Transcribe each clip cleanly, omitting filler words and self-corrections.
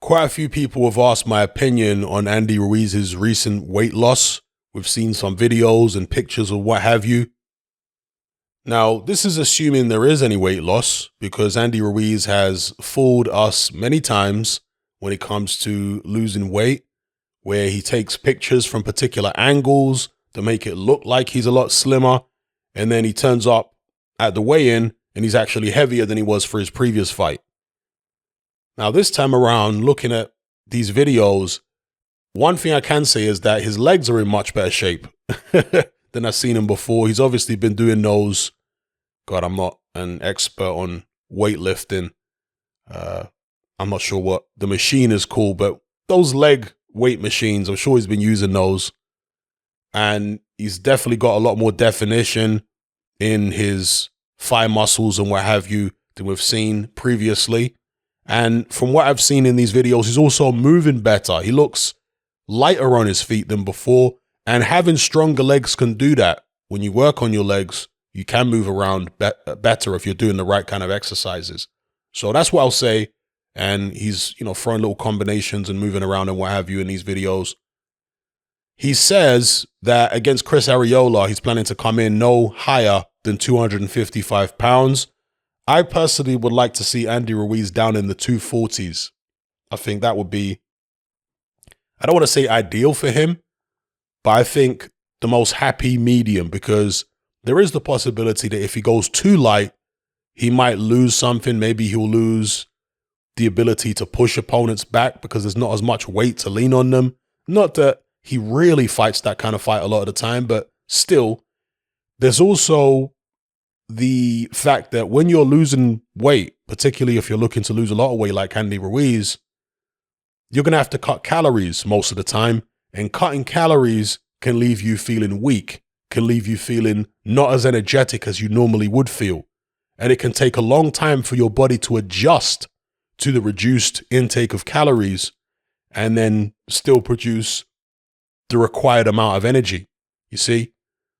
Quite a few people have asked my opinion on Andy Ruiz's recent weight loss. We've seen some videos and pictures of what have you. Now, this is assuming there is any weight loss because Andy Ruiz has fooled us many times when it comes to losing weight, where he takes pictures from particular angles to make it look like he's a lot slimmer, and then he turns up at the weigh-in and he's actually heavier than he was for his previous fight. Now, this time around, looking at these videos, one thing I can say is that his legs are in much better shape than I've seen him before. He's obviously been doing those. God, I'm not an expert on weightlifting. I'm not sure what the machine is called, but those leg weight machines, I'm sure he's been using those. And he's definitely got a lot more definition in his thigh muscles and what have you than we've seen previously. And from what I've seen in these videos, he's also moving better. He looks lighter on his feet than before. And having stronger legs can do that. When you work on your legs, you can move around better if you're doing the right kind of exercises. So that's what I'll say. And he's, throwing little combinations and moving around and what have you in these videos. He says that against Chris Arreola, he's planning to come in no higher than 255 pounds. I personally would like to see Andy Ruiz down in the 240s. I think that would be, I don't want to say ideal for him, but I think the most happy medium, because there is the possibility that if he goes too light, he might lose something. Maybe he'll lose the ability to push opponents back because there's not as much weight to lean on them. Not that he really fights that kind of fight a lot of the time, but still, there's also the fact that when you're losing weight, particularly if you're looking to lose a lot of weight like Andy Ruiz, you're going to have to cut calories most of the time. And cutting calories can leave you feeling weak, can leave you feeling not as energetic as you normally would feel. And it can take a long time for your body to adjust to the reduced intake of calories and then still produce the required amount of energy, you see?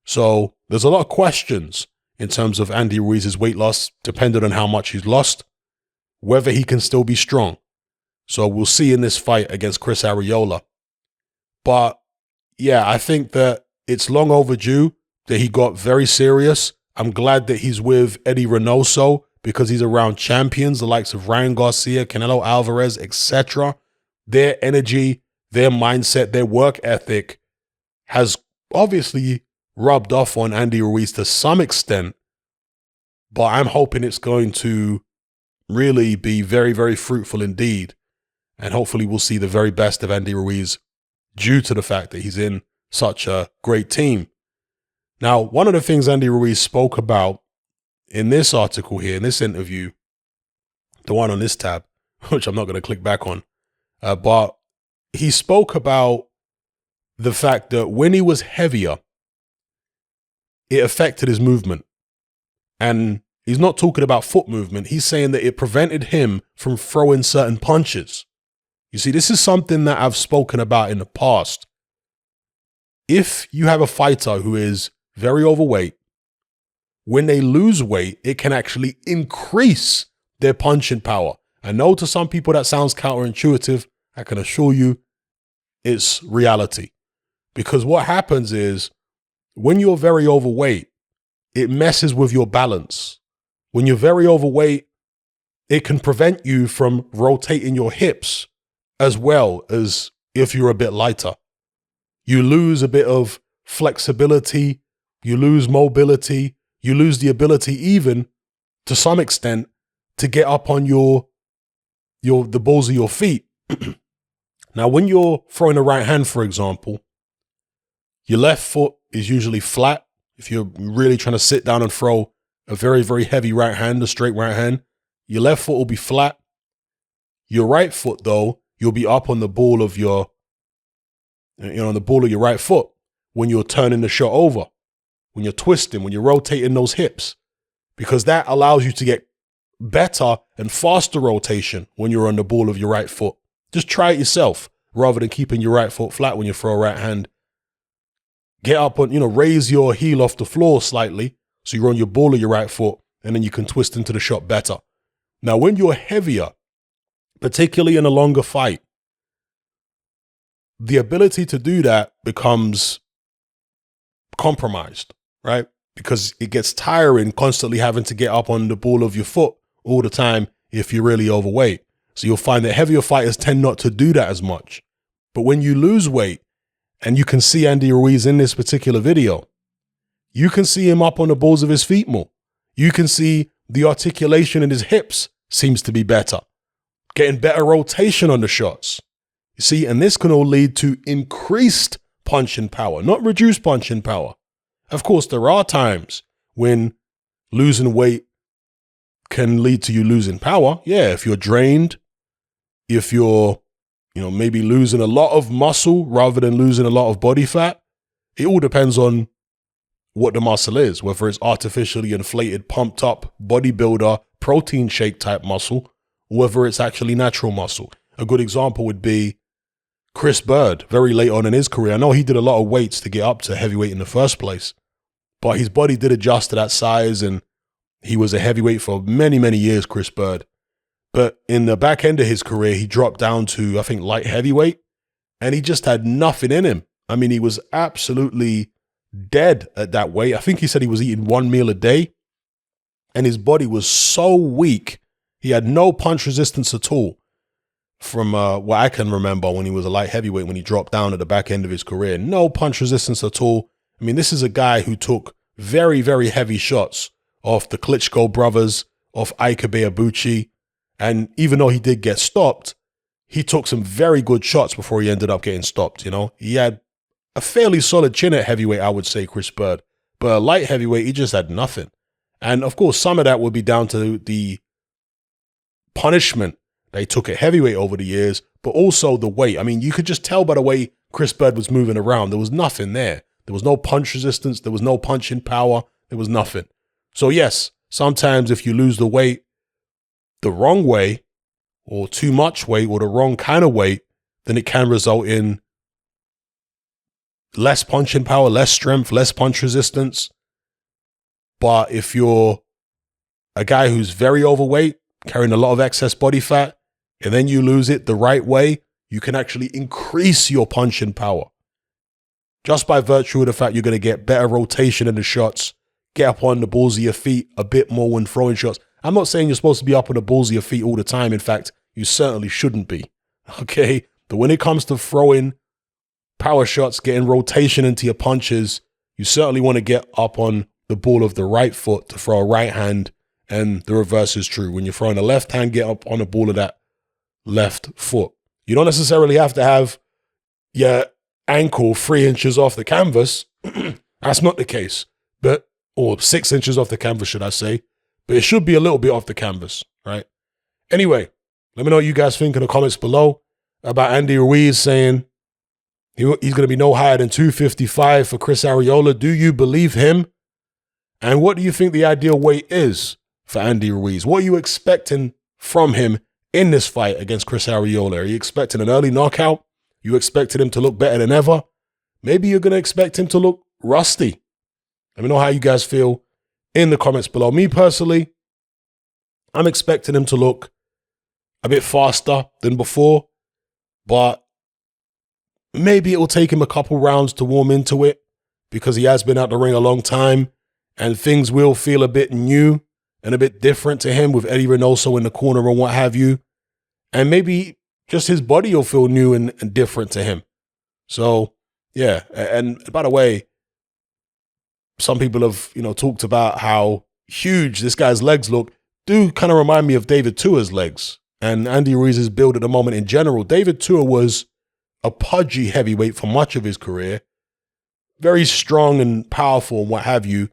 So there's a lot of questions in terms of Andy Ruiz's weight loss, depending on how much he's lost, whether he can still be strong. So we'll see in this fight against Chris Arreola. But yeah, I think that it's long overdue that he got very serious. I'm glad that he's with Eddie Reynoso because he's around champions, the likes of Ryan Garcia, Canelo Alvarez, etc. Their energy, their mindset, their work ethic has obviously rubbed off on Andy Ruiz to some extent, but I'm hoping it's going to really be very, very fruitful indeed. And hopefully we'll see the very best of Andy Ruiz due to the fact that he's in such a great team. Now, one of the things Andy Ruiz spoke about in this article here, in this interview, the one on this tab, which I'm not going to click back on, but he spoke about the fact that when he was heavier, it affected his movement. And he's not talking about foot movement. He's saying that it prevented him from throwing certain punches. You see, this is something that I've spoken about in the past. If you have a fighter who is very overweight, when they lose weight, it can actually increase their punching power. I know to some people that sounds counterintuitive. I can assure you it's reality. Because what happens is, when you're very overweight, it messes with your balance. When you're very overweight, it can prevent you from rotating your hips as well as if you're a bit lighter. You lose a bit of flexibility, you lose mobility, you lose the ability even, to some extent, to get up on the balls of your feet. Now, when you're throwing a right hand, for example, your left foot is usually flat. If you're really trying to sit down and throw a very, very heavy right hand, a straight right hand, your left foot will be flat. Your right foot, though, you'll be up on the ball of your right foot when you're turning the shot over, when you're twisting, when you're rotating those hips, because that allows you to get better and faster rotation when you're on the ball of your right foot. Just try it yourself rather than keeping your right foot flat when you throw a right hand. Get up on, raise your heel off the floor slightly so you're on your ball of your right foot, and then you can twist into the shot better. Now, when you're heavier, particularly in a longer fight. The ability to do that becomes compromised, right? Because it gets tiring constantly having to get up on the ball of your foot all the time if you're really overweight. So you'll find that heavier fighters tend not to do that as much. But when you lose weight, and you can see Andy Ruiz in this particular video, you can see him up on the balls of his feet more. You can see the articulation in his hips seems to be better, getting better rotation on the shots. You see, and this can all lead to increased punching power, not reduced punching power. Of course, there are times when losing weight can lead to you losing power. Yeah, if you're drained, if you're, maybe losing a lot of muscle rather than losing a lot of body fat. It all depends on what the muscle is, whether it's artificially inflated, pumped up bodybuilder, protein shake type muscle, or whether it's actually natural muscle. A good example would be Chris Bird, very late on in his career. I know he did a lot of weights to get up to heavyweight in the first place, but his body did adjust to that size, and he was a heavyweight for many, many years, Chris Bird. But in the back end of his career, he dropped down to, I think, light heavyweight, and he just had nothing in him. I mean, he was absolutely dead at that weight. I think he said he was eating one meal a day, and his body was so weak. He had no punch resistance at all from what I can remember when he was a light heavyweight, when he dropped down at the back end of his career. No punch resistance at all. I mean, this is a guy who took very, very heavy shots off the Klitschko brothers, off Ike Ibuchi. And even though he did get stopped, he took some very good shots before he ended up getting stopped. He had a fairly solid chin at heavyweight, I would say, Chris Bird. But at light heavyweight, he just had nothing. And of course, some of that would be down to the punishment they took at heavyweight over the years, but also the weight. I mean, you could just tell by the way Chris Bird was moving around. There was nothing there. There was no punch resistance. There was no punching power. There was nothing. So yes, sometimes if you lose the weight the wrong way, or too much weight, or the wrong kind of weight, then it can result in less punching power, less strength, less punch resistance. But if you're a guy who's very overweight, carrying a lot of excess body fat, and then you lose it the right way, you can actually increase your punching power. Just by virtue of the fact you're going to get better rotation in the shots, get up on the balls of your feet a bit more when throwing shots. I'm not saying you're supposed to be up on the balls of your feet all the time. In fact, you certainly shouldn't be. Okay? But when it comes to throwing power shots, getting rotation into your punches, you certainly want to get up on the ball of the right foot to throw a right hand, and the reverse is true. When you're throwing a left hand, get up on the ball of that left foot. You don't necessarily have to have your ankle 3 inches off the canvas. That's not the case. Or 6 inches off the canvas, should I say. But it should be a little bit off the canvas, right? Anyway, let me know what you guys think in the comments below about Andy Ruiz saying he's going to be no higher than 255 for Chris Arreola. Do you believe him? And what do you think the ideal weight is for Andy Ruiz? What are you expecting from him in this fight against Chris Arreola? Are you expecting an early knockout? You expected him to look better than ever? Maybe you're going to expect him to look rusty. Let me know how you guys feel in the comments below. Me personally, I'm expecting him to look a bit faster than before, but maybe it will take him a couple rounds to warm into it because he has been out the ring a long time and things will feel a bit new and a bit different to him with Eddie Reynoso in the corner and what have you. And maybe just his body will feel new and different to him. So, yeah. And by the way, some people have, talked about how huge this guy's legs look. Do kind of remind me of David Tua's legs and Andy Ruiz's build at the moment in general. David Tua was a pudgy heavyweight for much of his career. Very strong and powerful and what have you.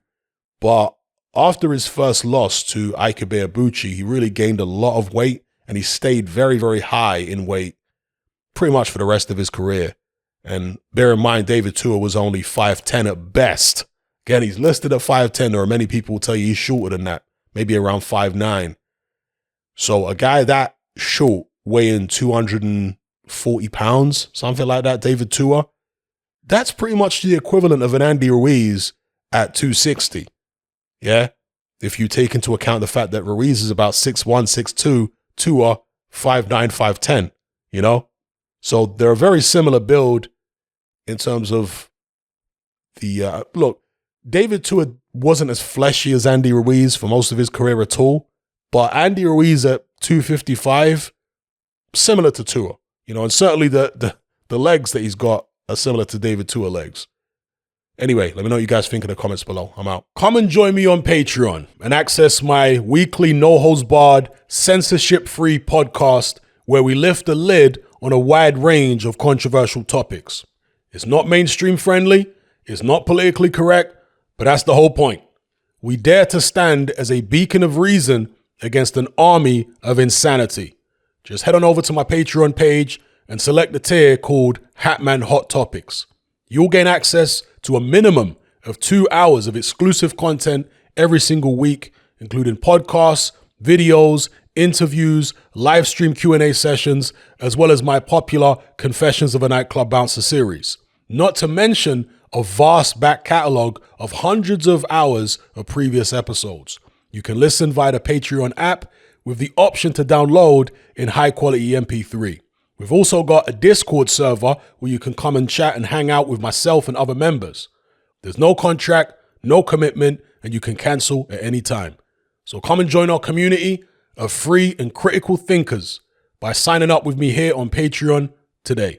But after his first loss to Ike Ibuchi, he really gained a lot of weight and he stayed very, very high in weight pretty much for the rest of his career. And bear in mind, David Tua was only 5'10" at best. Again, he's listed at 5'10", or many people will tell you he's shorter than that, maybe around 5'9". So a guy that short, weighing 240 pounds, something like that, David Tua, that's pretty much the equivalent of an Andy Ruiz at 260. Yeah? If you take into account the fact that Ruiz is about 6'1", 6'2", Tua 5'9", 5'10", you know? So they're a very similar build in terms of the, look, David Tua wasn't as fleshy as Andy Ruiz for most of his career at all, but Andy Ruiz at 255, similar to Tua, you know, and certainly the legs that he's got are similar to David Tua legs. Anyway, let me know what you guys think in the comments below. I'm out. Come and join me on Patreon and access my weekly no-holds-barred, censorship-free podcast where we lift the lid on a wide range of controversial topics. It's not mainstream friendly, it's not politically correct, but that's the whole point. We dare to stand as a beacon of reason against an army of insanity. Just head on over to my Patreon page and select the tier called Hatman Hot Topics. You'll gain access to a minimum of 2 hours of exclusive content every single week, including podcasts, videos, interviews, live stream Q&A sessions, as well as my popular Confessions of a Nightclub Bouncer series. Not to mention a vast back catalog of hundreds of hours of previous episodes. You can listen via the Patreon app with the option to download in high quality MP3. We've also got a Discord server where you can come and chat and hang out with myself and other members. There's no contract, no commitment, and you can cancel at any time. So come and join our community of free and critical thinkers by signing up with me here on Patreon today.